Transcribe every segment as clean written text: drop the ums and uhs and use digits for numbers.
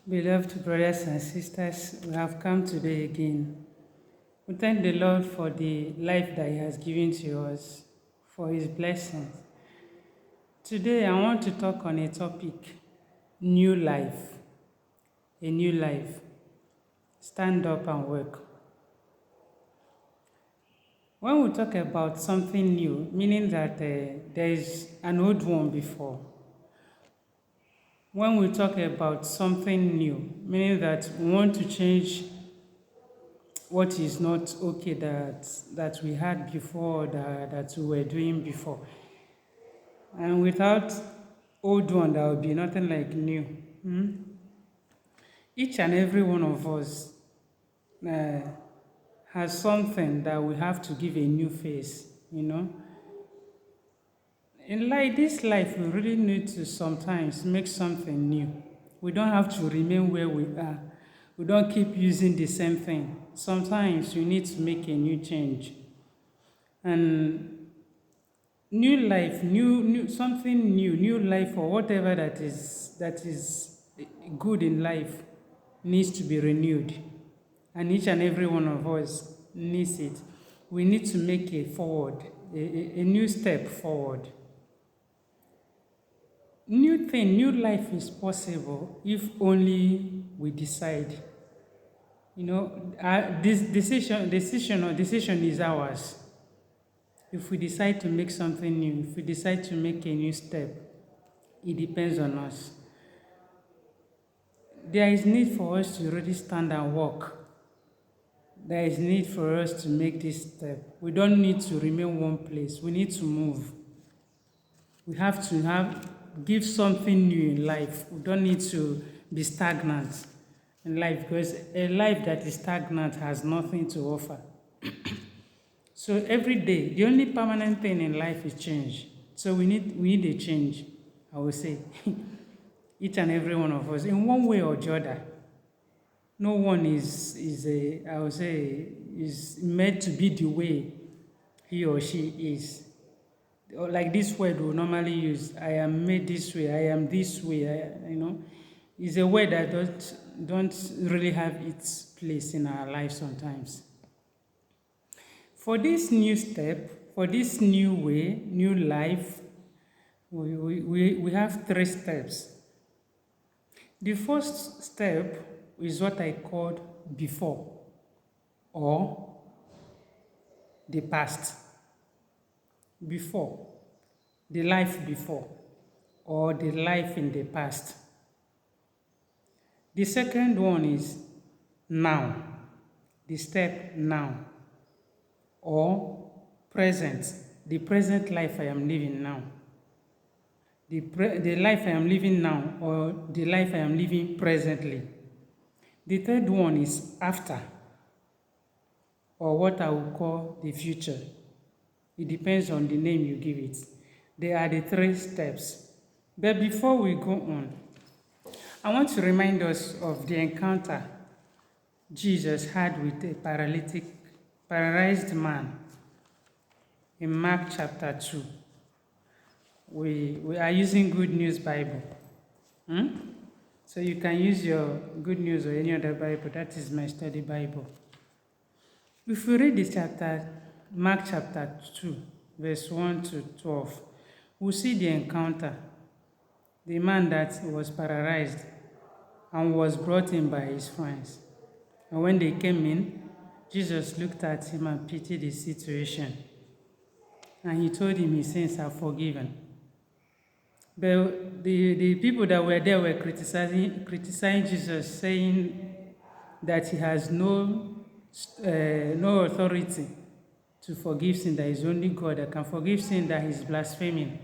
Beloved brothers and sisters, we have come today again. We thank the Lord for the life that He has given to us, for His blessings. Today, I want to talk on a topic: new life. A new life. Stand up and work. When we talk about something new, meaning that there is an old one before. When we talk about something new, meaning that we want to change what is not okay that we had before, that we were doing before. And without old one, there will be nothing like new. Each and every one of us uh, has something that we have to give a new face, In this life, we really need to sometimes make something new. We don't have to remain where we are. We don't keep using the same thing. Sometimes you need to make a new change. And new life, new something new life, or whatever that is good in life needs to be renewed. And each and every one of us needs it. We need to make a forward, a new step forward. New life is possible if only we decide. This decision is ours. If we decide to make something new, if we decide to make a new step, it depends on us. There is need for us to really stand and walk. There is need for us to make this step. We don't need to remain one place. We need to move. We have to give something new in life. We don't need to be stagnant in life, because a life that is stagnant has nothing to offer. So every day, the only permanent thing in life is change. So we need a change, I would say. Each and every one of us, in one way or the other. No one is meant to be the way he or she is. Like this word we normally use, I am made this way, I am this way, is a word that don't really have its place in our life sometimes. For this new step, for this new way, new life, we have 3 steps. The first step is what I called before, or the past. Before, the life before, or the life in the past. The second one is now, the step now, or present, the present life I am living now. The life I am living now, or the life I am living presently. The third one is after, or what I will call the future. It depends on the name you give it. They are the 3 steps. But before we go on, I want to remind us of the encounter Jesus had with a paralyzed man in Mark chapter 2. We are using Good News Bible. So you can use your Good News or any other Bible. That is my study Bible. If we read this chapter, Mark chapter 2, verse 1 to 12, we'll see the encounter. The man that was paralyzed and was brought in by his friends. And when they came in, Jesus looked at him and pitied his situation. And he told him his sins are forgiven. But the people that were there were criticizing Jesus, saying that he has no authority to forgive sin, that is only God that can forgive sin, that he's blaspheming.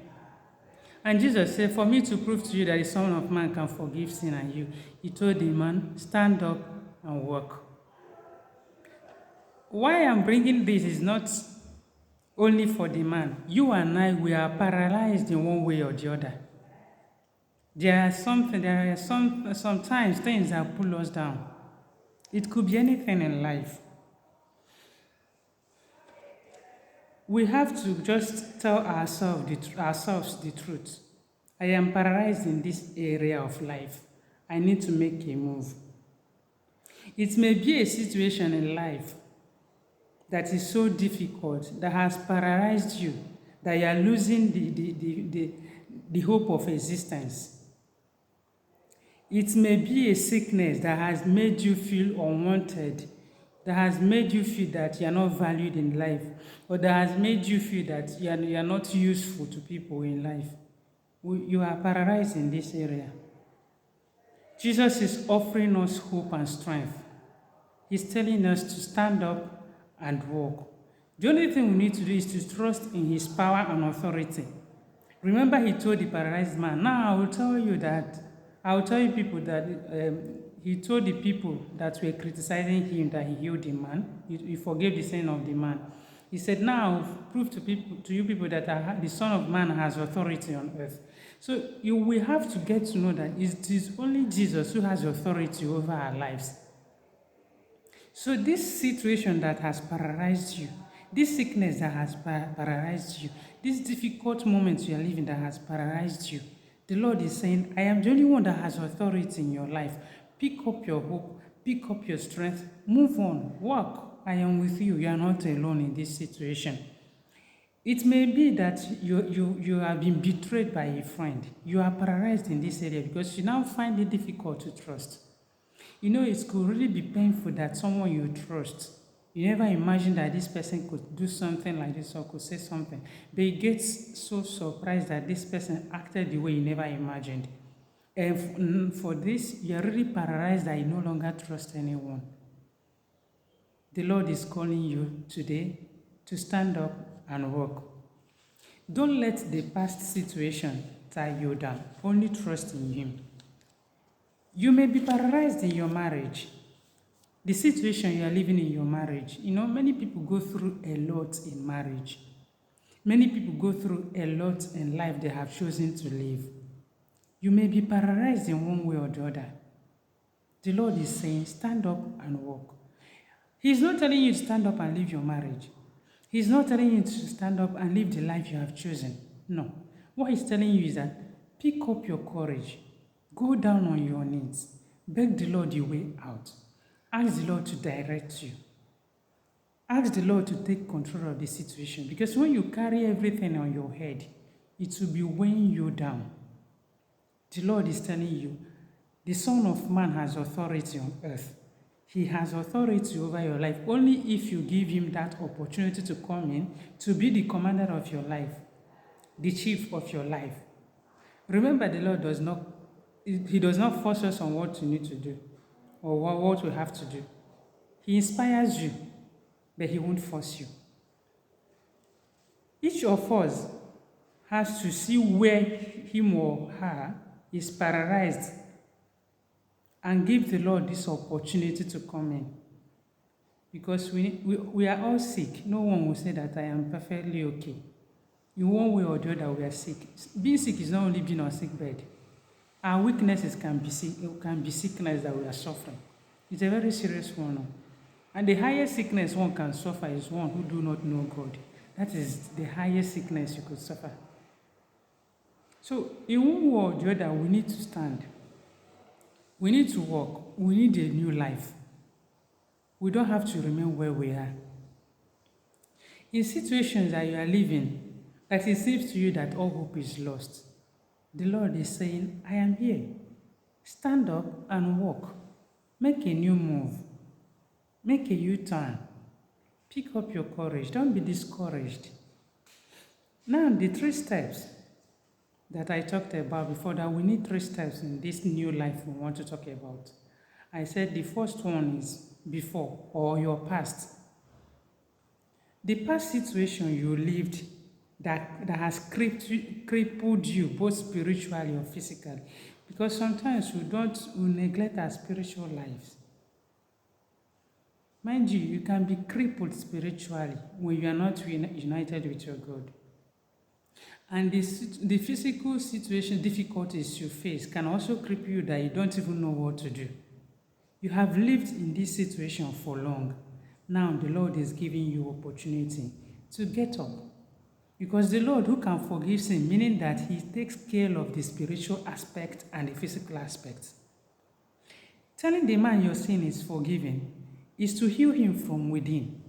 And Jesus said, for me to prove to you that the Son of Man can forgive sin and you, he told the man, stand up and walk. Why I'm bringing this is not only for the man. You and I, we are paralyzed in one way or the other. There are sometimes things that pull us down. It could be anything in life. We have to just tell ourselves the truth. I am paralyzed in this area of life. I need to make a move. It may be a situation in life that is so difficult, that has paralyzed you, that you are losing the hope of existence. It may be a sickness that has made you feel unwanted, that has made you feel that you are not valued in life, or that has made you feel that you are not useful to people in life. You are paralyzed in this area. Jesus is offering us hope and strength. He's telling us to stand up and walk. The only thing we need to do is to trust in His power and authority. Remember, He told the paralyzed man, now I will tell you people that He told the people that were criticizing Him that He healed the man. He forgave the sin of the man. He said, now I'll prove to you people that the Son of Man has authority on earth. So you will have to get to know that it is only Jesus who has authority over our lives. So this situation that has paralyzed you, this sickness that has paralyzed you, this difficult moment you are living that has paralyzed you, the Lord is saying, I am the only one that has authority in your life. Pick up your hope, pick up your strength, move on, walk. I am with you. You are not alone in this situation. It may be that you have been betrayed by a friend. You are paralyzed in this area because you now find it difficult to trust. You know, it could really be painful that someone you trust, you never imagined that this person could do something like this or could say something. But you get so surprised that this person acted the way you never imagined. And for this, you are really paralyzed that you no longer trust anyone. The Lord is calling you today to stand up and walk. Don't let the past situation tie you down. Only trust in Him. You may be paralyzed in your marriage. The situation you are living in your marriage. You know, many people go through a lot in marriage. Many people go through a lot in life they have chosen to live. You may be paralyzed in one way or the other. The Lord is saying, stand up and walk. He's not telling you to stand up and leave your marriage. He's not telling you to stand up and live the life you have chosen. No. What He's telling you is that pick up your courage. Go down on your knees. Beg the Lord your way out. Ask the Lord to direct you. Ask the Lord to take control of the situation. Because when you carry everything on your head, it will be weighing you down. The Lord is telling you, the Son of Man has authority on earth. He has authority over your life only if you give Him that opportunity to come in, to be the commander of your life, the chief of your life. Remember, the Lord does not force us on what you need to do or what we have to do. He inspires you, but He won't force you. Each of us has to see where him or her is paralyzed and give the Lord this opportunity to come in. Because we are all sick. No one will say that I am perfectly okay. In one way or the other, we are sick. Being sick is not only being on sick bed. Our weaknesses can be sickness that we are suffering. It's a very serious one. And the highest sickness one can suffer is one who do not know God. That is the highest sickness you could suffer. So in one way or the other, we need to stand. We need to walk. We need a new life. We don't have to remain where we are. In situations that you are living, that it seems to you that all hope is lost, the Lord is saying, I am here. Stand up and walk. Make a new move. Make a U-turn. Pick up your courage. Don't be discouraged. Now, the 3 steps that I talked about before, that we need 3 steps in this new life we want to talk about. I said the first one is before, or your past. The past situation you lived that has crippled you both spiritually or physically. Because sometimes we neglect our spiritual lives. Mind you, you can be crippled spiritually when you are not united with your God. And the physical situation, difficulties you face can also cripple you that you don't even know what to do. You have lived in this situation for long. Now the Lord is giving you opportunity to get up. Because the Lord who can forgive sin, meaning that He takes care of the spiritual aspect and the physical aspect. Telling the man your sin is forgiven is to heal him from within.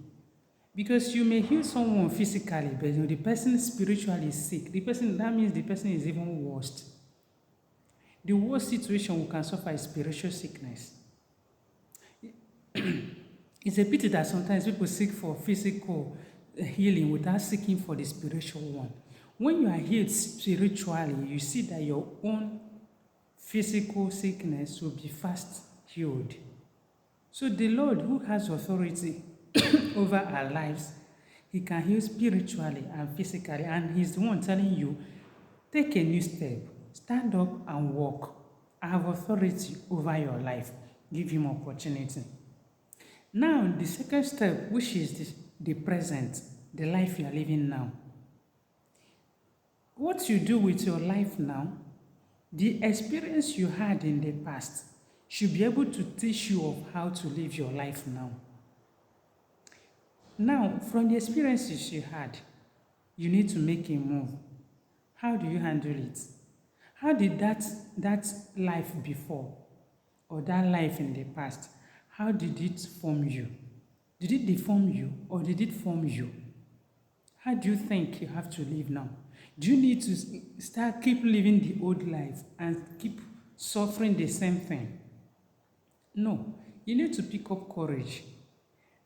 Because you may heal someone physically, but the person spiritually is sick. That means the person is even worse. The worst situation we can suffer is spiritual sickness. It's a pity that sometimes people seek for physical healing without seeking for the spiritual one. When you are healed spiritually, you see that your own physical sickness will be fast healed. So the Lord, who has authority over our lives, he can heal spiritually and physically, and he's the one telling you, take a new step, stand up and walk. I have authority over your life. Give him opportunity. Now, the second step, which is the present, the life you are living now. What you do with your life now, the experience you had in the past should be able to teach you of how to live your life now. Now, from the experiences you had, you need to make a move. How do you handle it? How did that life before or that life in the past, how did it form you? Did it deform you or did it form you? How do you think you have to live now? Do you need to keep living the old life and keep suffering the same thing? No, you need to pick up courage.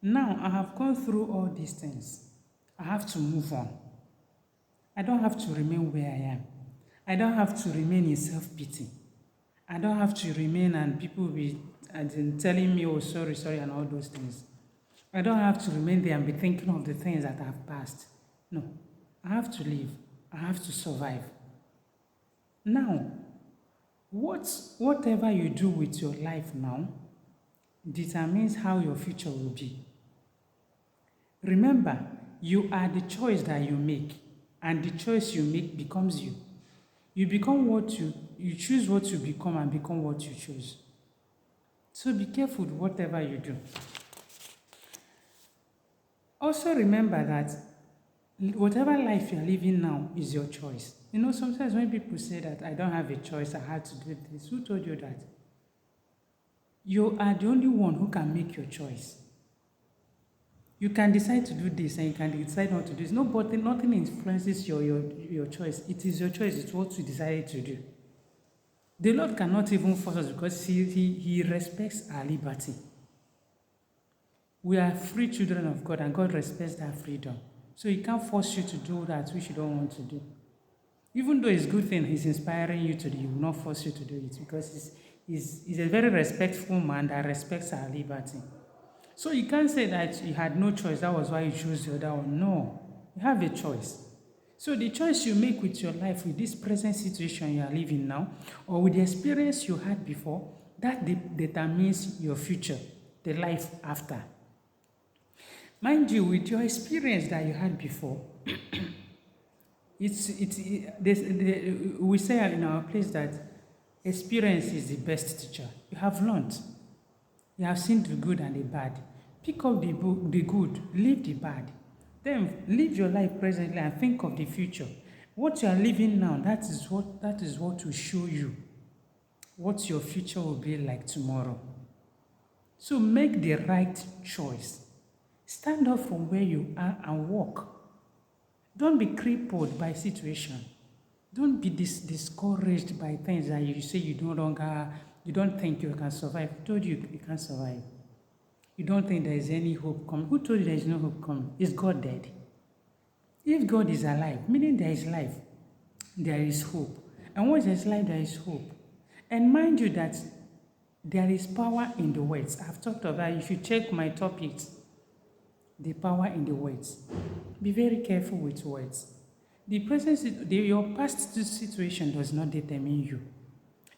Now I have gone through all these things. I have to move on. I don't have to remain where I am. I don't have to remain in self-pity. I don't have to remain and people be telling me, oh, sorry, and all those things. I don't have to remain there and be thinking of the things that have passed. No, I have to live. I have to survive. Now, whatever you do with your life now determines how your future will be. Remember, you are the choice that you make, and the choice you make becomes you. You become you choose what you become and become what you choose. So be careful with whatever you do. Also remember that whatever life you're living now is your choice. You know, sometimes when people say that I don't have a choice, I had to do this, who told you that? You are the only one who can make your choice. You can decide to do this and you can decide not to do this. Nothing influences your choice. It is your choice. It's what you decided to do. The Lord cannot even force us because he respects our liberty. We are free children of God and God respects that freedom. So he can't force you to do that which you don't want to do. Even though it's a good thing he's inspiring you to do, he will not force you to do it because he's a very respectful man that respects our liberty. So you can't say that you had no choice, that was why you chose the other one. No, you have a choice. So the choice you make with your life, with this present situation you are living now, or with the experience you had before, that determines your future, the life after. Mind you, with your experience that you had before, we say in our place that experience is the best teacher. You have learned. You have seen the good and the bad. Pick up the good, leave the bad. Then live your life presently and think of the future. What you are living now, that is what will show you what your future will be like tomorrow. So make the right choice. Stand up from where you are and walk. Don't be crippled by situation. Don't be discouraged by things that you say you don't think you can survive. Who told you you can't survive? You don't think there is any hope coming. Who told you there is no hope coming? Is God dead? If God is alive, meaning there is life, there is hope. And once there is life, there is hope. And mind you that there is power in the words. I've talked about it. If you check my topics, the power in the words. Be very careful with words. Your past situation does not determine you.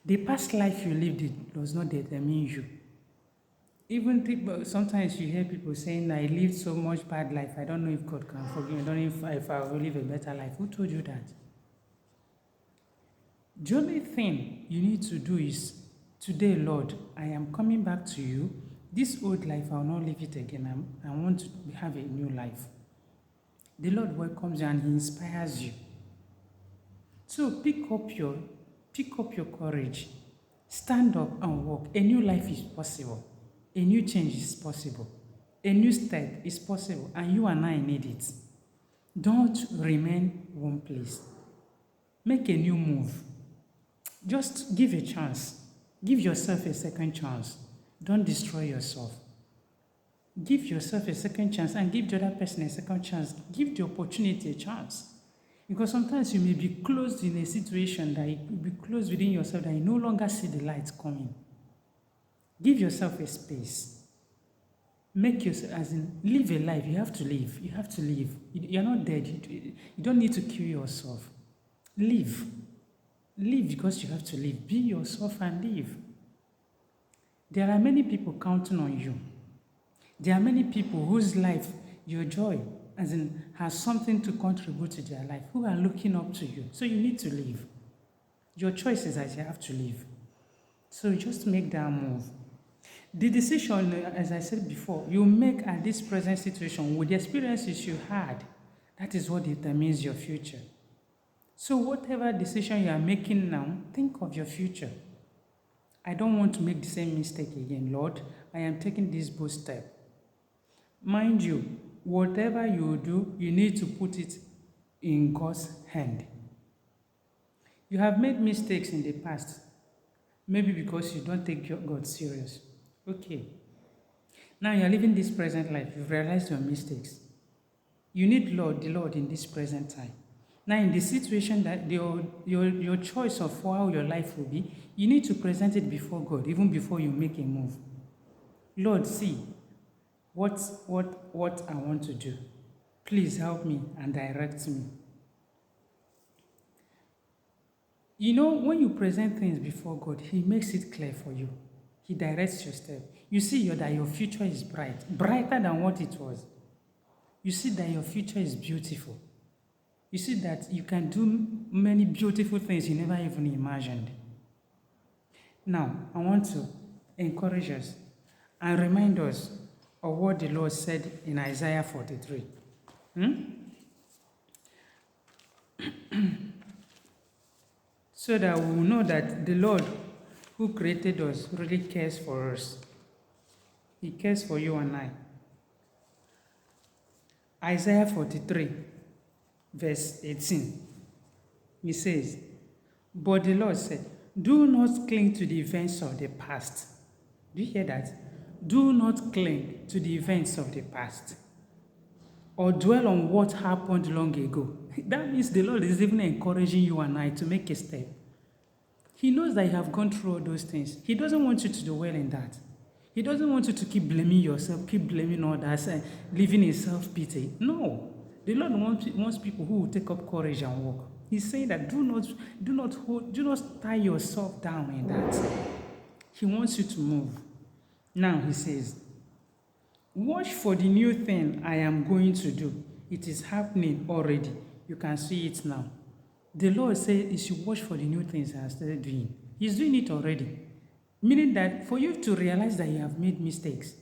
The past life you lived does not determine you. Even people, sometimes you hear people saying, I lived so much bad life, I don't know if God can forgive me, I don't know if I will live a better life. Who told you that? The only thing you need to do is, today, Lord, I am coming back to you. This old life, I will not live it again. I want to have a new life. The Lord welcomes you and he inspires you. So pick up your courage Stand up and walk. A new life is possible. A new change is possible. A new step is possible, and you and I need it. Don't remain one place. Make a new move. Just give a chance. Give yourself a second chance. Don't destroy yourself. Give yourself a second chance and give the other person a second chance. Give the opportunity a chance. Because sometimes you may be closed in a situation that you be closed within yourself that you no longer see the light coming. Give yourself a space. Make yourself, as in, live a life. You have to live. You have to live. You're not dead. You don't need to kill yourself. Live. Live because you have to live. Be yourself and live. There are many people counting on you. There are many people whose life, your joy, as in, has something to contribute to their life, who are looking up to you. So you need to live. Your choice is that you have to live. So just make that move. The decision, as I said before, you make at this present situation with the experiences you had, that is what determines your future. So whatever decision you are making now, think of your future. I don't want to make the same mistake again, Lord. I am taking this bold step. Mind you, whatever you do, you need to put it in God's hand. You have made mistakes in the past, maybe because you don't take God serious. Okay. Now you are living this present life. You've realized your mistakes. You need the Lord in this present time. Now in the situation that your choice of how your life will be, you need to present it before God, even before you make a move. Lord, see what I want to do. Please help me and direct me. You know, when you present things before God, He makes it clear for you. He directs your step. You see that your future is brighter than what it was. You see that your future is beautiful. You see that you can do many beautiful things you never even imagined. Now, I want to encourage us and remind us of what the Lord said in Isaiah 43. So that we will know that the Lord who created us really cares for us. He cares for you and I. Isaiah 43, verse 18. He says, but the Lord said, do not cling to the events of the past. Do you hear that? Do not cling to the events of the past or dwell on what happened long ago. That means the Lord is even encouraging you and I to make a step. He knows that you have gone through all those things. He doesn't want you to dwell in that. He doesn't want you to keep blaming yourself, keep blaming others, and living in self-pity. No. The Lord wants people who will take up courage and walk. He's saying that do not tie yourself down in that. He wants you to move. Now he says, watch for the new thing I am going to do. It is happening already. You can see it now. The Lord said you should watch for the new things I have started doing. He's doing it already. Meaning that for you to realize that you have made mistakes,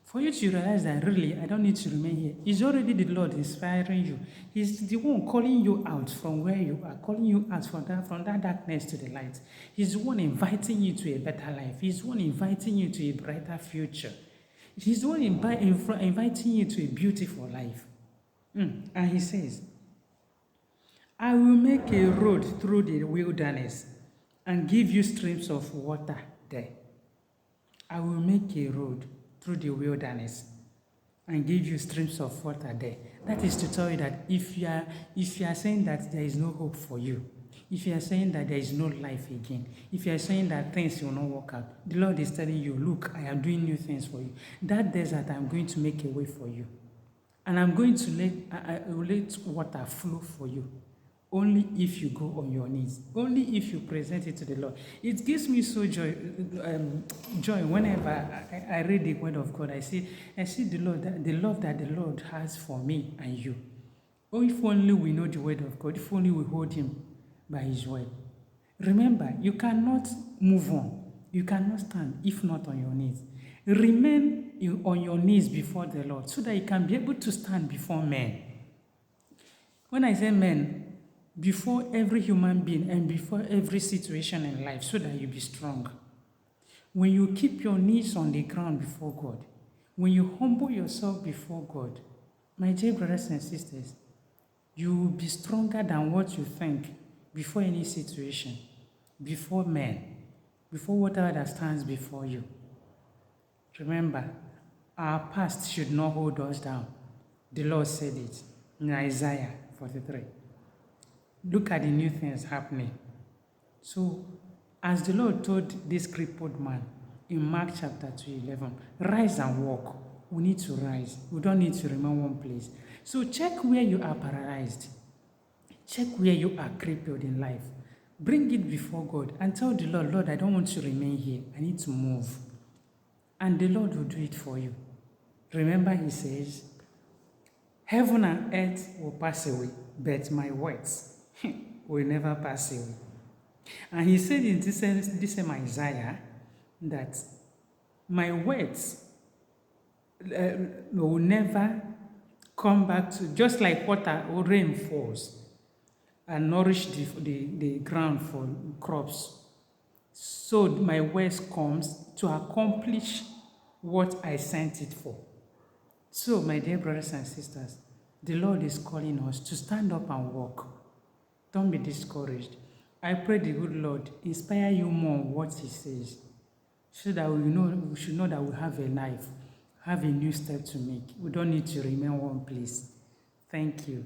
for you to realize that really I don't need to remain here, it's already the Lord inspiring you. He's the one calling you out from where you are, calling you out from that darkness to the light. He's the one inviting you to a better life. He's the one inviting you to a brighter future. He's the one inviting you to a beautiful life. And he says, I will make a road through the wilderness and give you streams of water there. I will make a road through the wilderness and give you streams of water there. That is to tell you that if you are saying that there is no hope for you, if you are saying that there is no life again, if you are saying that things will not work out, the Lord is telling you, look, I am doing new things for you. That desert, I'm going to make a way for you. And I'm going to let water flow for you. Only if you go on your knees. Only if you present it to the Lord. It gives me so joy whenever I read the word of God. I see the love that the Lord has for me and you. Oh, if only we know the word of God. If only we hold Him by His word. Remember, you cannot move on. You cannot stand if not on your knees. Remain on your knees before the Lord so that you can be able to stand before men. When I say men, before every human being and before every situation in life so that you be strong. When you keep your knees on the ground before God, when you humble yourself before God, my dear brothers and sisters, you will be stronger than what you think before any situation, before men, before whatever that stands before you. Remember, our past should not hold us down. The Lord said it in Isaiah 43. Look at the new things happening. So, as the Lord told this crippled man in Mark chapter 2:11, rise and walk. We need to rise. We don't need to remain one place. So check where you are paralyzed. Check where you are crippled in life. Bring it before God and tell the Lord, Lord, I don't want to remain here. I need to move. And the Lord will do it for you. Remember, he says, heaven and earth will pass away, but my words will never pass away. And he said in this same Isaiah that my words will never come back to, just like water or rain falls and nourish the ground for crops. So my words comes to accomplish what I sent it for. So, my dear brothers and sisters, the Lord is calling us to stand up and walk. Don't be discouraged. I pray the good Lord inspire you more on what he says, so that we should know that we have a life, have a new step to make. We don't need to remain one place. Thank you.